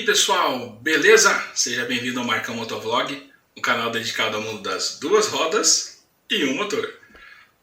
pessoal, beleza? Seja bem-vindo ao Marcão Motovlog, um canal dedicado ao mundo das duas rodas e um motor.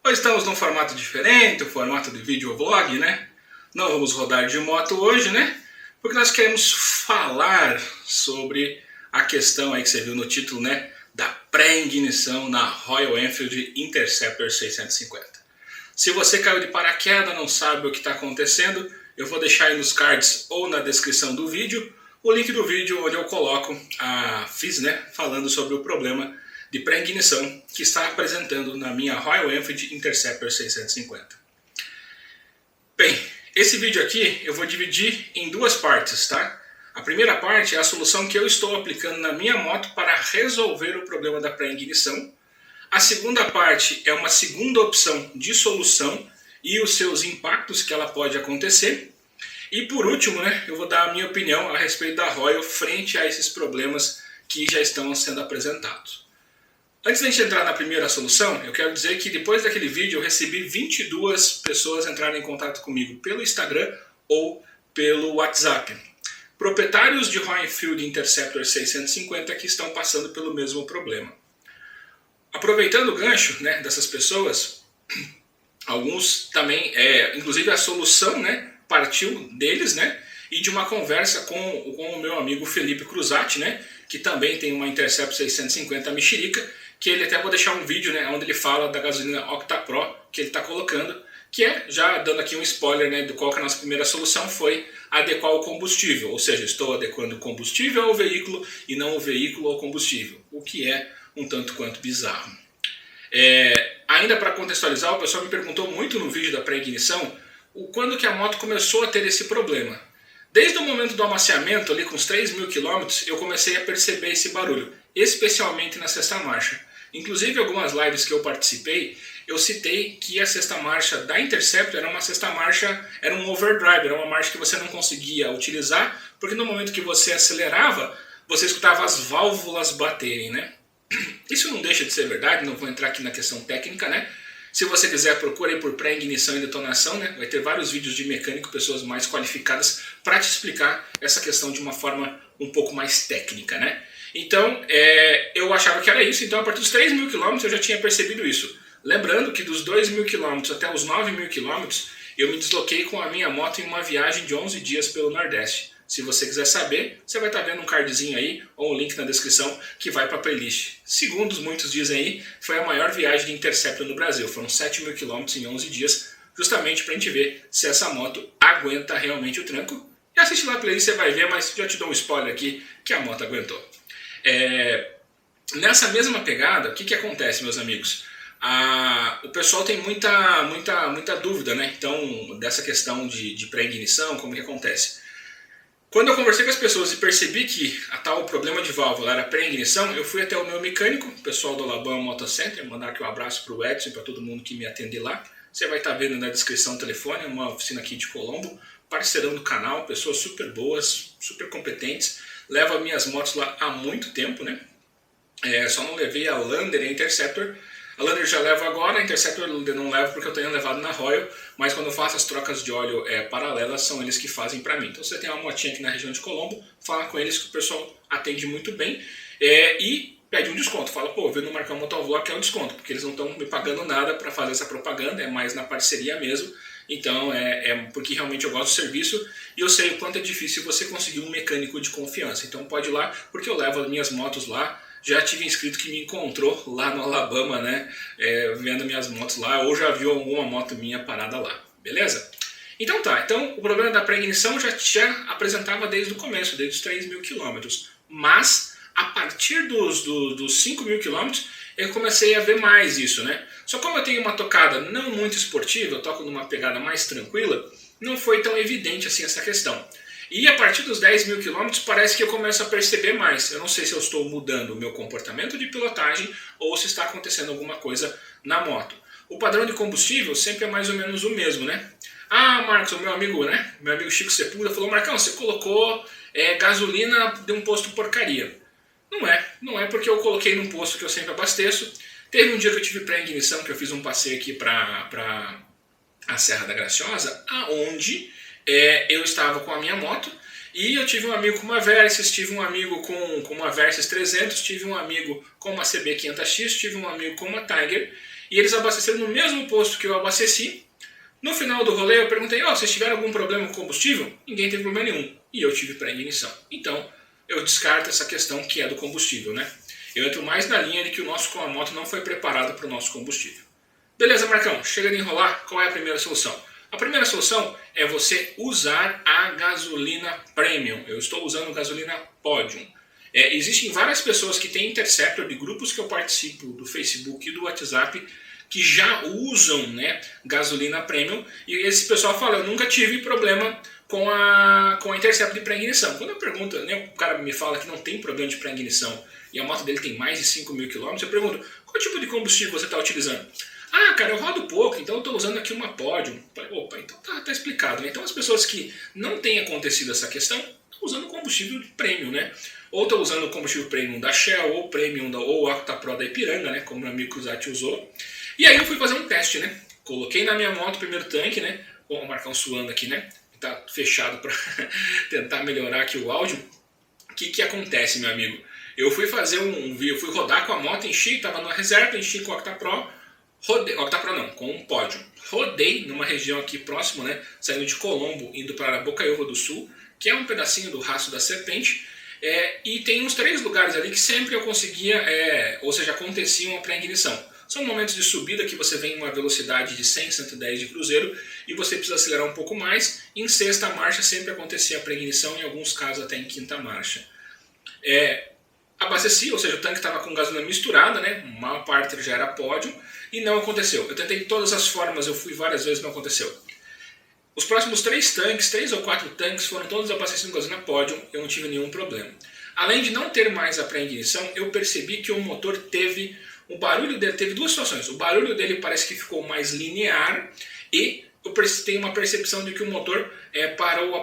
Hoje estamos num formato diferente, um formato de videovlog, né? Não vamos rodar de moto hoje, né? Porque nós queremos falar sobre a questão aí que você viu no título, né? Da pré-ignição na Royal Enfield Interceptor 650. Se você caiu de paraquedas, não sabe o que está acontecendo, eu vou deixar aí nos cards ou na descrição do vídeo o link do vídeo onde eu coloco a FIS, né, falando sobre o problema de pré-ignição que está apresentando na minha Royal Enfield Interceptor 650. Bem, esse vídeo aqui eu vou dividir em duas partes, tá? A primeira parte é a solução que eu estou aplicando na minha moto para resolver o problema da pré-ignição. A segunda parte é uma segunda opção de solução e os seus impactos que ela pode acontecer. E por último, né, eu vou dar a minha opinião a respeito da Royal frente a esses problemas que já estão sendo apresentados. Antes de a gente entrar na primeira solução, eu quero dizer que depois daquele vídeo eu recebi 22 pessoas entrarem em contato comigo pelo Instagram ou pelo WhatsApp. Proprietários de Royal Enfield Interceptor 650 que estão passando pelo mesmo problema. Aproveitando o gancho, né, dessas pessoas, alguns também, inclusive a solução, né, partiu deles, né, e de uma conversa com o meu amigo Felipe Cruzati, né, que também tem uma Interceptor 650 mexerica, que ele até vou deixar um vídeo, né, onde ele fala da gasolina OctaPro que ele está colocando, que é, já dando aqui um spoiler, né, do qual que a nossa primeira solução foi adequar o combustível, ou seja, estou adequando o combustível ao veículo e não o veículo ao combustível, o que é um tanto quanto bizarro. Ainda para contextualizar, o pessoal me perguntou muito no vídeo da pré-ignição quando que a moto começou a ter esse problema. Desde o momento do amaciamento, ali com uns 3.000 km, eu comecei a perceber esse barulho, especialmente na sexta marcha. Inclusive, algumas lives que eu participei, eu citei que a sexta marcha da Interceptor era uma sexta marcha, era um overdrive, era uma marcha que você não conseguia utilizar, porque no momento que você acelerava, você escutava as válvulas baterem, né? Isso não deixa de ser verdade, não vou entrar aqui na questão técnica, né? Se você quiser, procure por pré-ignição e detonação, né? Vai ter vários vídeos de mecânico, pessoas mais qualificadas para te explicar essa questão de uma forma um pouco mais técnica, né? Então, eu achava que era isso, então a partir dos 3.000 km eu já tinha percebido isso. Lembrando que dos 2.000 km até os 9.000 km, eu me desloquei com a minha moto em uma viagem de 11 dias pelo Nordeste. Se você quiser saber, você vai estar vendo um cardzinho aí, ou um link na descrição, que vai para a playlist. Segundo muitos dizem aí, foi a maior viagem de Interceptor no Brasil. Foram 7.000 km em 11 dias, justamente para a gente ver se essa moto aguenta realmente o tranco. E assiste lá a playlist, você vai ver, mas já te dou um spoiler aqui, que a moto aguentou. Nessa mesma pegada, o que acontece, meus amigos? O pessoal tem muita dúvida, né? Então, dessa questão de pré-ignição, como que acontece? Quando eu conversei com as pessoas e percebi que a tal problema de válvula era pré-ignição, eu fui até o meu mecânico, o pessoal do Alabama Motor Center, mandar aqui um abraço para o Edson e para todo mundo que me atende lá. Você vai estar vendo na descrição o telefone, uma oficina aqui de Colombo, parceirão do canal, pessoas super boas, super competentes. Levo minhas motos lá há muito tempo, né? Só não levei a Lander e a Interceptor. A Lander já levo agora, a Interceptor eu não levo porque eu tenho levado na Royal, mas quando eu faço as trocas de óleo paralelas, são eles que fazem para mim. Então se você tem uma motinha aqui na região de Colombo, fala com eles que o pessoal atende muito bem e pede um desconto. Fala, pô, veio no Marcão Motovlog que é um desconto, porque eles não estão me pagando nada para fazer essa propaganda, é mais na parceria mesmo. Então porque realmente eu gosto do serviço e eu sei o quanto é difícil você conseguir um mecânico de confiança. Então pode ir lá, porque eu levo as minhas motos lá. Já tive inscrito que me encontrou lá no Alabama, né, vendo minhas motos lá, ou já viu alguma moto minha parada lá, beleza? Então tá, então o problema da pré-ignição já apresentava desde o começo, desde os 3.000 km, mas a partir dos 5.000 km eu comecei a ver mais isso, né? Só como eu tenho uma tocada não muito esportiva, eu toco numa pegada mais tranquila, não foi tão evidente assim essa questão. E a partir dos 10.000 km parece que eu começo a perceber mais. Eu não sei se eu estou mudando o meu comportamento de pilotagem ou se está acontecendo alguma coisa na moto. O padrão de combustível sempre é mais ou menos o mesmo, né? Ah, Marcos, o meu amigo Chico Sepúlveda falou, Marcão, você colocou gasolina de um posto porcaria. Não é porque eu coloquei num posto que eu sempre abasteço. Teve um dia que eu tive pré-ignição, que eu fiz um passeio aqui para a Serra da Graciosa, aonde eu estava com a minha moto E eu tive um amigo com uma Versys, tive um amigo com uma Versys 300, tive um amigo com uma CB500X, tive um amigo com uma Tiger, e eles abasteceram no mesmo posto que eu abasteci. No final do rolê eu perguntei, vocês tiveram algum problema com combustível? Ninguém teve problema nenhum, e eu tive pré-ignição. Então, eu descarto essa questão que é do combustível, né? Eu entro mais na linha de que o nosso moto não foi preparado para o nosso combustível. Beleza, Marcão, chega de enrolar, qual é a primeira solução? A primeira solução é você usar a gasolina Premium. Eu estou usando gasolina Podium. Existem várias pessoas que têm Interceptor, de grupos que eu participo do Facebook e do WhatsApp, que já usam, né, gasolina Premium. E esse pessoal fala, eu nunca tive problema com a Interceptor de pré-ignição. Quando eu pergunto, né, o cara me fala que não tem problema de pré-ignição e a moto dele tem mais de 5.000 km, eu pergunto, qual tipo de combustível você está utilizando? Cara, eu rodo pouco, então eu estou usando aqui uma Podium. Opa, então tá explicado, né? Então as pessoas que não têm acontecido essa questão estão usando combustível premium, né? Ou estão usando o combustível premium da Shell, ou premium ou Octapro da Ipiranga, né? Como meu amigo Cruzati usou. E aí eu fui fazer um teste, né? Coloquei na minha moto o primeiro tanque, né? O Marcão suando aqui, né? Tá fechado para tentar melhorar aqui o áudio. O que acontece, meu amigo? Eu fui fazer eu fui rodar com a moto, enchi, estava na reserva, enchi com o Octapro. Octapro não, com um Podium. Rodei numa região aqui próximo, né? Saindo de Colombo, indo para Bocaiúva do Sul, que é um pedacinho do Rastro da Serpente. E tem uns 3 lugares ali que sempre eu conseguia, ou seja, acontecia uma pré-ignição. São momentos de subida que você vem em uma velocidade de 100, 110 de cruzeiro e você precisa acelerar um pouco mais. Em sexta marcha sempre acontecia a pré-ignição, em alguns casos até em quinta marcha. Abasteci, ou seja, o tanque estava com gasolina misturada, né? A maior parte já era Podium e não aconteceu. Eu tentei de todas as formas, eu fui várias vezes, não aconteceu. Os próximos 3 ou 4 tanques foram todos abastecidos com gasolina Podium, eu não tive nenhum problema. Além de não ter mais a pré-ignição, eu percebi que o motor teve, o barulho dele teve 2 situações. O barulho dele parece que ficou mais linear e eu tenho uma percepção de que o motor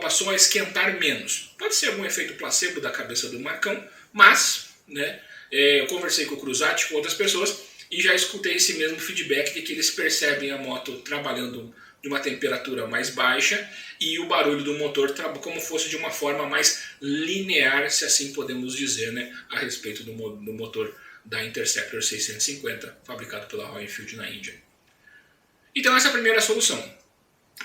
passou a esquentar menos. Pode ser algum efeito placebo da cabeça do Marcão, mas, né, eu conversei com o Cruzati, com outras pessoas, e já escutei esse mesmo feedback de que eles percebem a moto trabalhando de uma temperatura mais baixa e o barulho do motor como fosse de uma forma mais linear, se assim podemos dizer, né, a respeito do motor da Interceptor 650, fabricado pela Royal Enfield na Índia. Então essa é a primeira solução.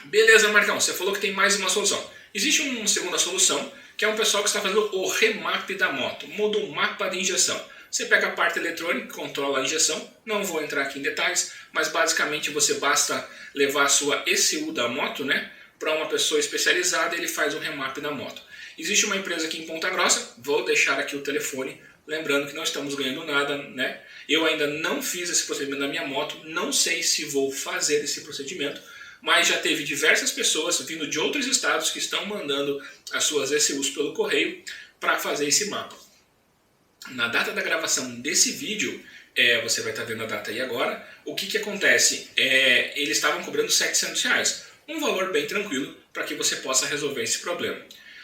Beleza, Marcão, você falou que tem mais uma solução. Existe uma segunda solução, que é um pessoal que está fazendo o remap da moto, muda o mapa de injeção. Você pega a parte eletrônica, controla a injeção, não vou entrar aqui em detalhes, mas basicamente você basta levar a sua ECU da moto, né, para uma pessoa especializada e ele faz o remap da moto. Existe uma empresa aqui em Ponta Grossa, vou deixar aqui o telefone, lembrando que não estamos ganhando nada, né? Eu ainda não fiz esse procedimento na minha moto, não sei se vou fazer esse procedimento, mas já teve diversas pessoas vindo de outros estados que estão mandando as suas ECUs pelo correio para fazer esse mapa. Na data da gravação desse vídeo, você vai estar vendo a data aí agora, o que acontece? Eles estavam cobrando R$700, um valor bem tranquilo para que você possa resolver esse problema.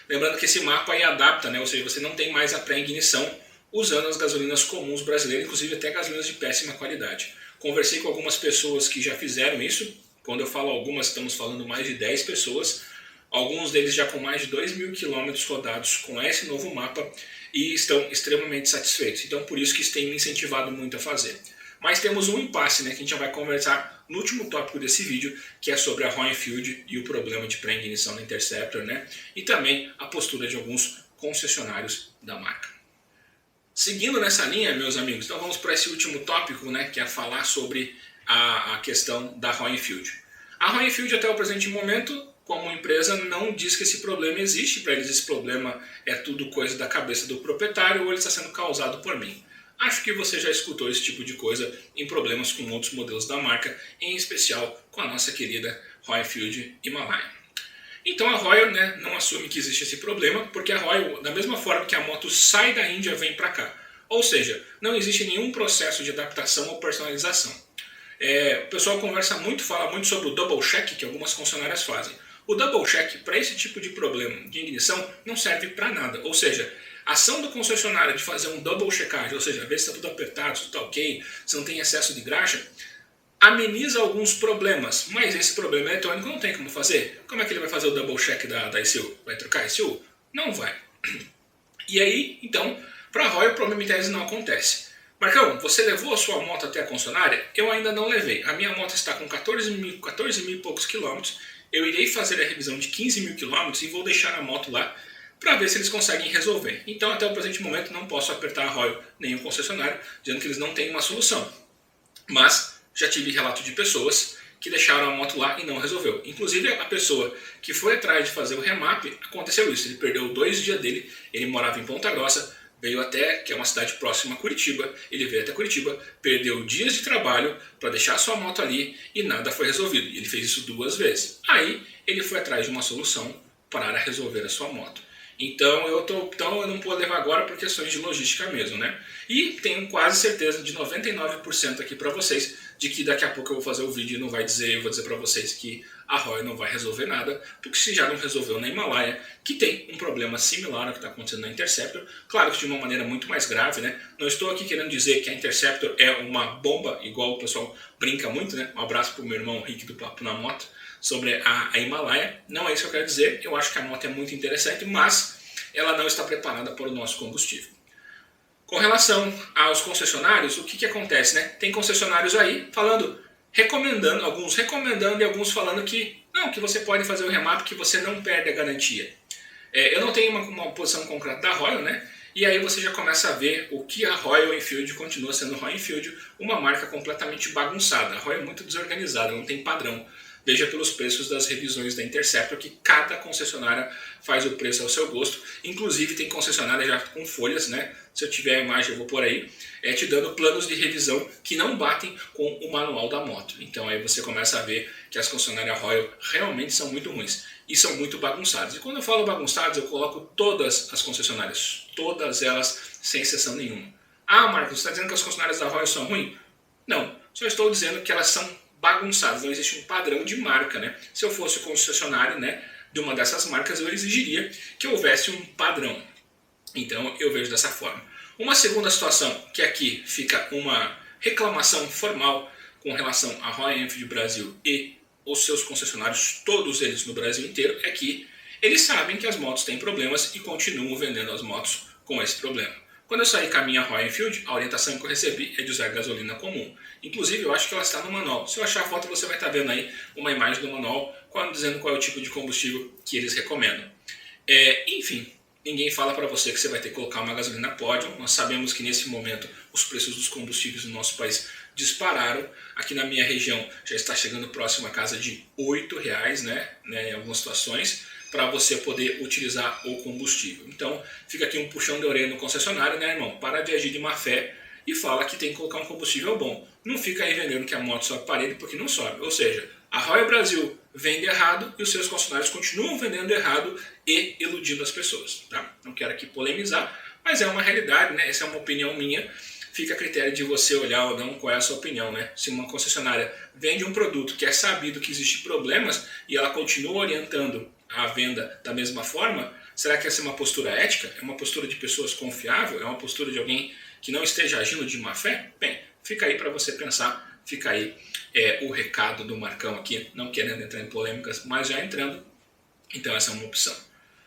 Lembrando que esse mapa aí adapta, né? Ou seja, você não tem mais a pré-ignição usando as gasolinas comuns brasileiras, inclusive até gasolinas de péssima qualidade. Conversei com algumas pessoas que já fizeram isso. Quando eu falo algumas, estamos falando mais de 10 pessoas. Alguns deles já com mais de 2.000 km rodados com esse novo mapa e estão extremamente satisfeitos. Então, por isso que isso tem me incentivado muito a fazer. Mas temos um impasse, né, que a gente já vai conversar no último tópico desse vídeo, que é sobre a Royal Enfield e o problema de pré-ignição da Interceptor, né, e também a postura de alguns concessionários da marca. Seguindo nessa linha, meus amigos, então vamos para esse último tópico, né, que é falar sobre a questão da Royal Enfield. A Royal Enfield, até o presente momento, como empresa, não diz que esse problema existe. Para eles esse problema é tudo coisa da cabeça do proprietário ou ele está sendo causado por mim. Acho que você já escutou esse tipo de coisa em problemas com outros modelos da marca, em especial com a nossa querida Royal Enfield Himalaia. Então a Royal, né, não assume que existe esse problema, porque a Royal, da mesma forma que a moto sai da Índia, vem para cá. Ou seja, não existe nenhum processo de adaptação ou personalização. O pessoal fala muito sobre o double check que algumas concessionárias fazem. O double check, para esse tipo de problema de ignição, não serve para nada. Ou seja, a ação do concessionário de fazer um double checagem, ou seja, ver se está tudo apertado, se está ok, se não tem excesso de graxa, ameniza alguns problemas, mas esse problema eletrônico não tem como fazer. Como é que ele vai fazer o double check da ECU? Vai trocar a ECU? Não vai. E aí, então, para a Royal, o problema em tese não acontece. Marcão, você levou a sua moto até a concessionária? Eu ainda não levei. A minha moto está com 14 mil e poucos quilômetros. Eu irei fazer a revisão de 15 mil quilômetros e vou deixar a moto lá para ver se eles conseguem resolver. Então, até o presente momento, não posso apertar a Royal nem o concessionário, dizendo que eles não têm uma solução. Mas já tive relato de pessoas que deixaram a moto lá e não resolveu. Inclusive, a pessoa que foi atrás de fazer o remap, aconteceu isso. Ele perdeu 2 dias dele, ele morava em Ponta Grossa, veio até, que é uma cidade próxima a Curitiba, ele veio até Curitiba, perdeu dias de trabalho para deixar sua moto ali e nada foi resolvido. Ele fez isso 2 vezes. Aí, ele foi atrás de uma solução para resolver a sua moto. Então eu não vou levar agora por questões de logística mesmo, né? E tenho quase certeza de 99% aqui para vocês de que daqui a pouco eu vou fazer o vídeo e não vai dizer, eu vou dizer para vocês que a Royal não vai resolver nada, porque se já não resolveu na Himalaia, que tem um problema similar ao que está acontecendo na Interceptor, claro que de uma maneira muito mais grave, né? Não estou aqui querendo dizer que a Interceptor é uma bomba, igual o pessoal brinca muito, né? Um abraço pro meu irmão Rick do Papo na Moto, sobre a Himalaia. Não é isso que eu quero dizer, eu acho que a moto é muito interessante, mas ela não está preparada para o nosso combustível. Com relação aos concessionários, o que acontece, né? Tem concessionários aí falando, alguns recomendando e alguns falando que não, que você pode fazer o remap, que você não perde a garantia. Eu não tenho uma posição concreta da Royal, né? E aí você já começa a ver o que a Royal Enfield continua sendo Royal Enfield, uma marca completamente bagunçada. A Royal é muito desorganizada, não tem padrão. Veja pelos preços das revisões da Interceptor que cada concessionária faz o preço ao seu gosto. Inclusive tem concessionária já com folhas, né? Se eu tiver a imagem eu vou por aí, te dando planos de revisão que não batem com o manual da moto. Então aí você começa a ver que as concessionárias Royal realmente são muito ruins e são muito bagunçadas. E quando eu falo bagunçadas, eu coloco todas as concessionárias, todas elas, sem exceção nenhuma. Ah, Marcos, você está dizendo que as concessionárias da Royal são ruins? Não, só estou dizendo que elas são bagunçadas, não existe um padrão de marca, né? Se eu fosse concessionário, né, de uma dessas marcas, eu exigiria que houvesse um padrão. Então eu vejo dessa forma. Uma segunda situação, que aqui fica uma reclamação formal com relação à Royal Enfield Brasil e os seus concessionários, todos eles no Brasil inteiro, é que eles sabem que as motos têm problemas e continuam vendendo as motos com esse problema. Quando eu saí com a minha Royal Enfield, a orientação que eu recebi é de usar gasolina comum. Inclusive, eu acho que ela está no manual. Se eu achar a foto, você vai estar vendo aí uma imagem do manual dizendo qual é o tipo de combustível que eles recomendam. Enfim, ninguém fala para você que você vai ter que colocar uma gasolina Podium. Nós sabemos que nesse momento os preços dos combustíveis no nosso país dispararam. Aqui na minha região já está chegando próximo a casa de R$8, né, em algumas situações, para você poder utilizar o combustível. Então, fica aqui um puxão de orelha no concessionário, né, irmão? Para de agir de má fé e fala que tem que colocar um combustível bom. Não fica aí vendendo que a moto sobe parede porque não sobe. Ou seja, a Royal Brasil vende errado e os seus concessionários continuam vendendo errado e iludindo as pessoas. Tá? Não quero aqui polemizar, mas é uma realidade, né? Essa é uma opinião minha. Fica a critério de você olhar ou não qual é a sua opinião, né? Se uma concessionária vende um produto que é sabido que existe problemas e ela continua orientando a venda da mesma forma, será que essa é uma postura ética? É uma postura de pessoas confiável? É uma postura de alguém que não esteja agindo de má fé? Bem, fica aí para você pensar, fica aí o recado do Marcão aqui, não querendo entrar em polêmicas, mas já entrando, então essa é uma opção.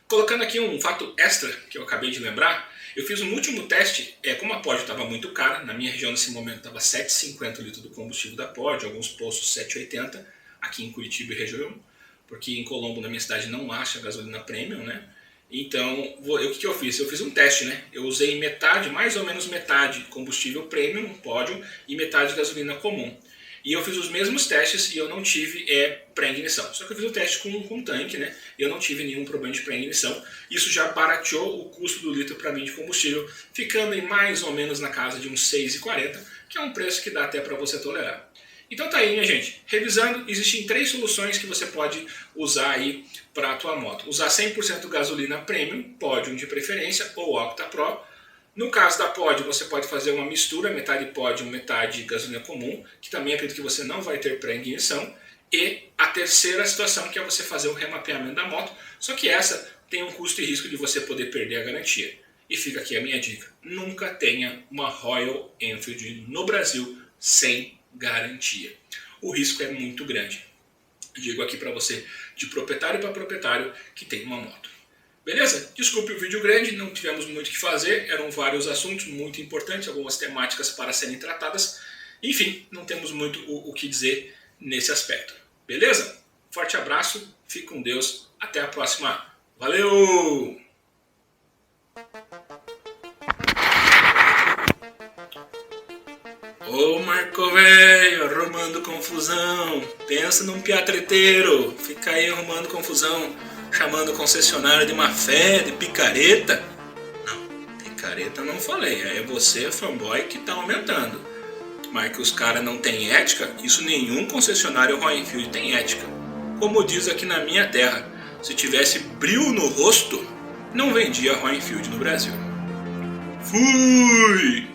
Colocando aqui um fato extra que eu acabei de lembrar, eu fiz um último teste, como a Pod estava muito cara, na minha região nesse momento estava 7,50 o litro do combustível da Pod, alguns postos 7,80, aqui em Curitiba e região, porque em Colombo, na minha cidade, não acha gasolina premium, né? Então, o que eu fiz? Eu fiz um teste, né? Eu usei metade, mais ou menos metade combustível premium, Podium, e metade gasolina comum. E eu fiz os mesmos testes e eu não tive pré-ignição. Só que eu fiz o teste com tanque, né? E eu não tive nenhum problema de pré-ignição. Isso já barateou o custo do litro para mim de combustível, ficando em mais ou menos na casa de uns 6,40, que é um preço que dá até para você tolerar. Então tá aí, minha gente. Revisando, existem 3 soluções que você pode usar aí para a tua moto. Usar 100% gasolina premium, Podium de preferência, ou Octa Pro. No caso da Podium, você pode fazer uma mistura, metade Podium, metade gasolina comum, que também acredito que você não vai ter pré-ignição. E a terceira situação, que é você fazer o remapeamento da moto, só que essa tem um custo e risco de você poder perder a garantia. E fica aqui a minha dica. Nunca tenha uma Royal Enfield no Brasil sem garantia. O risco é muito grande. Digo aqui para você, de proprietário para proprietário, que tem uma moto. Beleza? Desculpe o vídeo grande, não tivemos muito o que fazer, eram vários assuntos muito importantes, algumas temáticas para serem tratadas. Enfim, não temos muito o que dizer nesse aspecto. Beleza? Forte abraço, fique com Deus, até a próxima. Valeu! Ô Marco velho, arrumando confusão. Pensa num piatreteiro, fica aí arrumando confusão, chamando concessionário de má fé, de picareta. Não, picareta não falei, é você, fanboy, que tá aumentando. Mas que os caras não têm ética, isso nenhum concessionário Royal Enfield tem ética. Como diz aqui na minha terra, se tivesse brilho no rosto, não vendia Royal Enfield no Brasil. Fui!